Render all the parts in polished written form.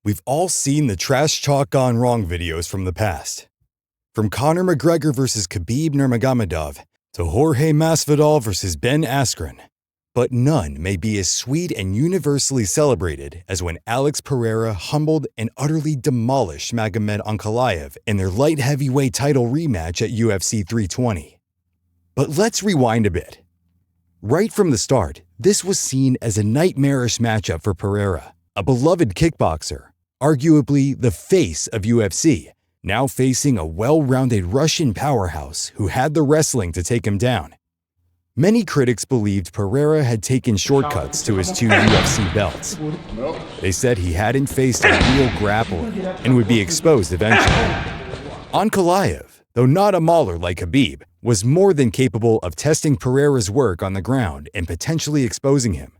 We've all seen the trash talk gone wrong videos from the past. From Conor McGregor versus Khabib Nurmagomedov to Jorge Masvidal versus Ben Askren. But none may be as sweet and universally celebrated as when Alex Pereira humbled and utterly demolished Magomed Ankalaev in their light heavyweight title rematch at UFC 320. But let's rewind a bit. Right from the start, this was seen as a nightmarish matchup for Pereira, a beloved kickboxer, arguably the face of UFC, now facing a well-rounded Russian powerhouse who had the wrestling to take him down. Many critics believed Pereira had taken shortcuts to his 2 UFC belts. They said he hadn't faced a real grappler and would be exposed eventually. Ankalaev, though not a mauler like Khabib, was more than capable of testing Pereira's work on the ground and potentially exposing him.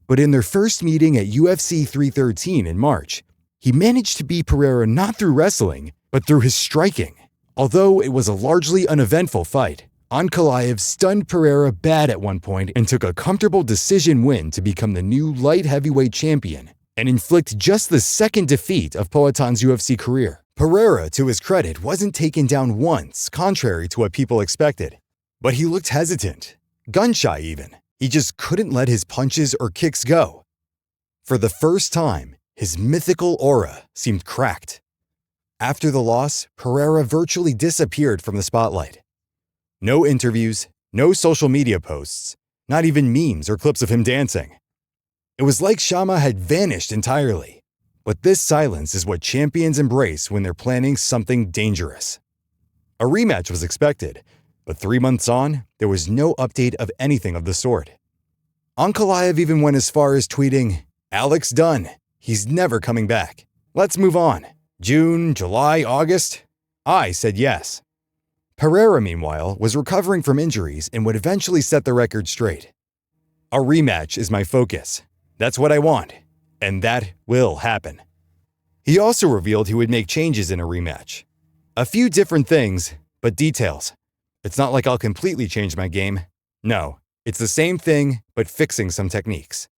But in their first meeting at UFC 313 in March, he managed to beat Pereira not through wrestling, but through his striking. Although it was a largely uneventful fight, Ankalaev stunned Pereira bad at one point and took a comfortable decision win to become the new light heavyweight champion and inflict just the second defeat of Poatan's UFC career. Pereira, to his credit, wasn't taken down once, contrary to what people expected. But he looked hesitant, gun-shy even. He just couldn't let his punches or kicks go. For the first time, his mythical aura seemed cracked. After the loss, Pereira virtually disappeared from the spotlight. No interviews, no social media posts, not even memes or clips of him dancing. It was like Shama had vanished entirely. But this silence is what champions embrace when they're planning something dangerous. A rematch was expected, but 3 months on, there was no update of anything of the sort. Ankalaev even went as far as tweeting, "Alex done. He's never coming back. Let's move on. June, July, August?" I said yes. Pereira, meanwhile, was recovering from injuries and would eventually set the record straight. A rematch is my focus. That's what I want. And that will happen. He also revealed he would make changes in a rematch. A few different things, but details. It's not like I'll completely change my game. No, it's the same thing, but fixing some techniques.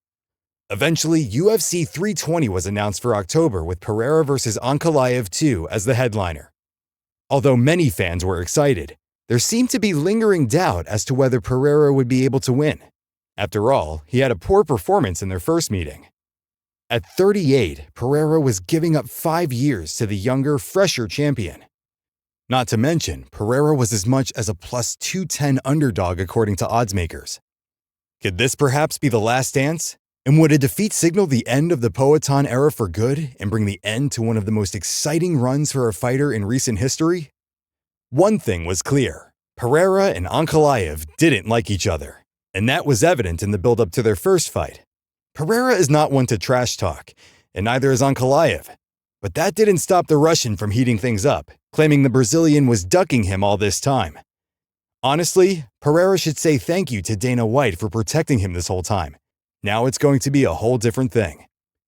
Eventually, UFC 320 was announced for October with Pereira vs. Ankalaev 2 as the headliner. Although many fans were excited, there seemed to be lingering doubt as to whether Pereira would be able to win. After all, he had a poor performance in their first meeting. At 38, Pereira was giving up 5 years to the younger, fresher champion. Not to mention, Pereira was as much as a plus 210 underdog according to odds makers. Could this perhaps be the last dance? And would a defeat signal the end of the Poatan era for good and bring the end to one of the most exciting runs for a fighter in recent history? One thing was clear. Pereira and Ankalaev didn't like each other, and that was evident in the build-up to their first fight. Pereira is not one to trash talk, and neither is Ankalaev. But that didn't stop the Russian from heating things up, claiming the Brazilian was ducking him all this time. Honestly, Pereira should say thank you to Dana White for protecting him this whole time. Now it's going to be a whole different thing.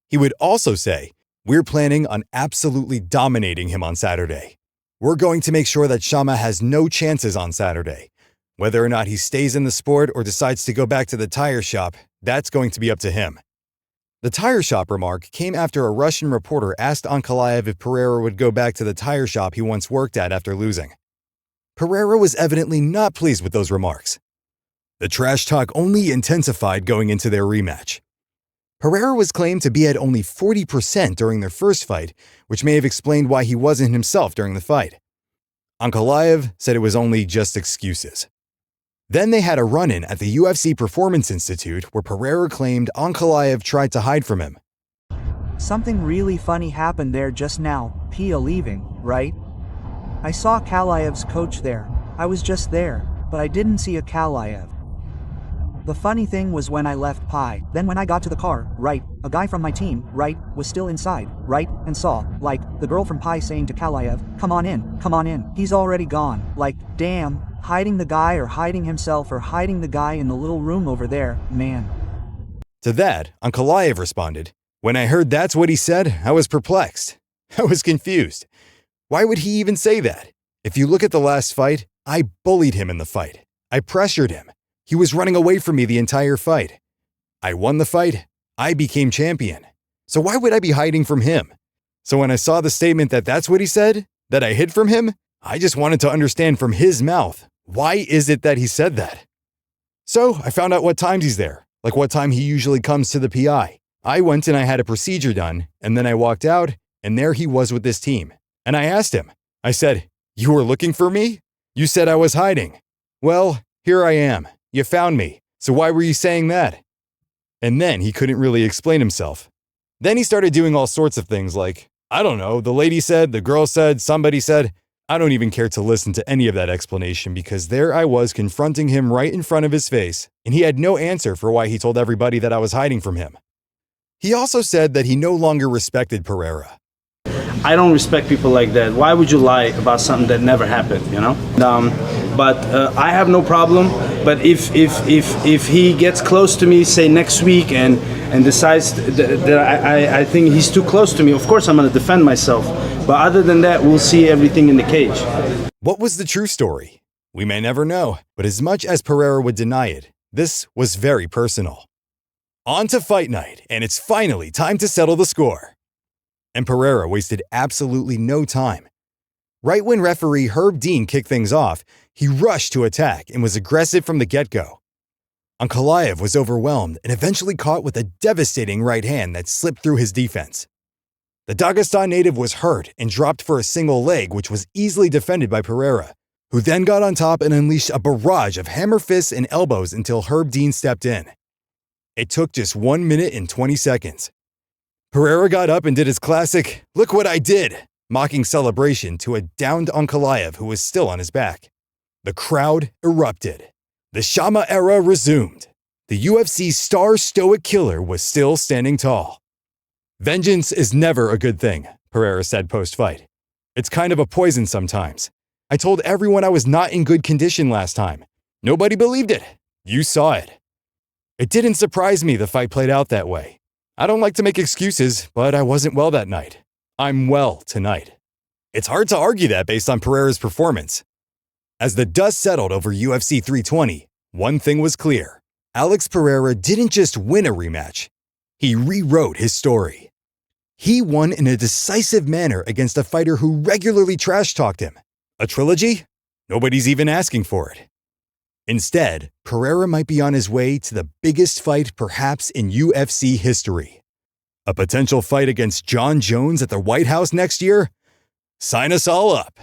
He would also say, "We're planning on absolutely dominating him on Saturday. We're going to make sure that Shama has no chances on Saturday. Whether or not he stays in the sport or decides to go back to the tire shop, that's going to be up to him." The tire shop remark came after a Russian reporter asked Ankalaev if Pereira would go back to the tire shop he once worked at after losing. Pereira was evidently not pleased with those remarks. The trash talk only intensified going into their rematch. Pereira was claimed to be at only 40% during their first fight, which may have explained why he wasn't himself during the fight. Ankalaev said it was only just excuses. Then they had a run-in at the UFC Performance Institute where Pereira claimed Ankalaev tried to hide from him. "Something really funny happened there just now, Pia leaving, right? I saw 𝐬𝐫𝐿aev's coach there. I was just there, but I didn't see a 𝐬𝐬𝐿aev. The funny thing was when I left Pi, then when I got to the car, right, a guy from my team, right, was still inside, right, and saw, like, the girl from Pi saying to 𝐬𝐬𝐿aev, come on in, he's already gone, like, damn, hiding the guy or hiding himself or hiding the guy in the little room over there, man." To that, Ankalaev responded, "When I heard that's what he said, I was perplexed. I was confused. Why would he even say that? If you look at the last fight, I bullied him in the fight. I pressured him. He was running away from me the entire fight. I won the fight. I became champion. So why would I be hiding from him? So when I saw the statement that that's what he said, that I hid from him, I just wanted to understand from his mouth, why is it that he said that? So I found out what times he's there, like what time he usually comes to the PI. I went and I had a procedure done, and then I walked out, and there he was with this team. And I asked him, I said, "You were looking for me? You said I was hiding. Well, here I am. You found me. So why were you saying that?" And then he couldn't really explain himself. Then he started doing all sorts of things like, I don't know, the lady said, the girl said, somebody said. I don't even care to listen to any of that explanation because there I was confronting him right in front of his face, and he had no answer for why he told everybody that I was hiding from him. He also said that he no longer respected Pereira. I don't respect people like that. Why would you lie about something that never happened, you know? But I have no problem. But if he gets close to me, say next week, and decides that I think he's too close to me, of course I'm going to defend myself. But other than that, we'll see everything in the cage. What was the true story? We may never know, but as much as Pereira would deny it, this was very personal. On to fight night, and it's finally time to settle the score. And Pereira wasted absolutely no time. Right when referee 𝐬𝐫𝐷ean kicked things off, he rushed to attack and was aggressive from the get-go. Ankalaev was overwhelmed and eventually caught with a devastating right hand that slipped through his defense. The Dagestan native was hurt and dropped for a single leg, which was easily defended by Pereira, who then got on top and unleashed a barrage of hammer fists and elbows until 𝐬𝐵𝐷ean stepped in. It took just 1 minute and 20 seconds. Pereira got up and did his classic, "Look what I did," mocking celebration to a downed Ankalaev who was still on his back. The crowd erupted. The Shama era resumed. The UFC's star stoic killer was still standing tall. "Vengeance is never a good thing," Pereira said post-fight. "It's kind of a poison sometimes. I told everyone I was not in good condition last time. Nobody believed it. You saw it. It didn't surprise me the fight played out that way. I don't like to make excuses, but I wasn't well that night. I'm well tonight." It's hard to argue that based on Pereira's performance. As the dust settled over UFC 320, one thing was clear. Alex Pereira didn't just win a rematch. He rewrote his story. He won in a decisive manner against a fighter who regularly trash-talked him. A trilogy? Nobody's even asking for it. Instead, Pereira might be on his way to the biggest fight perhaps in UFC history. A potential fight against Jon Jones at the White House next year? Sign us all up.